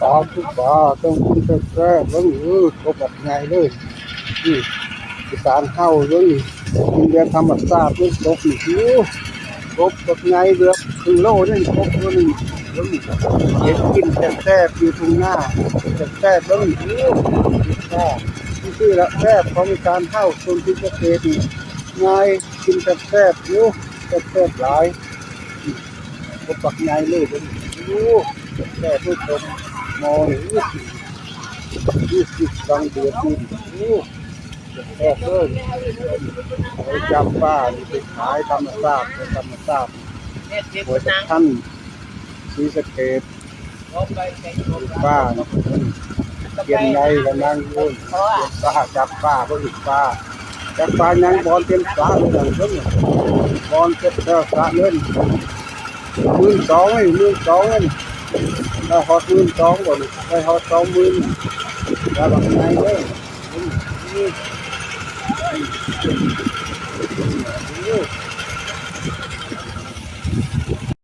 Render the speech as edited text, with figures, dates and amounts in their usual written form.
ปลาทุกปลาต้องกินแซ่บๆแล้วนี่ก็แบบไงเลยนี่อีสานเฮาเลยนี่กินแบบธรรมชาติเลยตกนี่กบแบบไงแบบครึ่งโลนี่กบตัวนี้แล้วนี่เห็นกินแซ่บๆอยู่ตรงหน้าแซ่บๆแล้วนี่แซ่บนี่คือละแซ่บของอีสานเฮาคนที่เกษตรนี่ไงกินแซ่บๆอยู่แซ่บๆหลายกบแบบไงเลยเดี๋ยวนี้แซ่บทุกคนมอนี่20ดังเดือดดินแซ่บเลยไปจับปลาไปขายธรรมชาติธรรมชาติหัวท่านศรีสะเกษป้าเกียนไงกันนั่งยุ่นป้าจับป้าก็อีกป้าจับป้ายังบอลเต็มสาเลยอย่างนั้นบอลเต็มสาเล่น12,000เลย12,000ได้ฮอต12,000ก่อนได้ฮอต20,000แล้วแบบไงเลย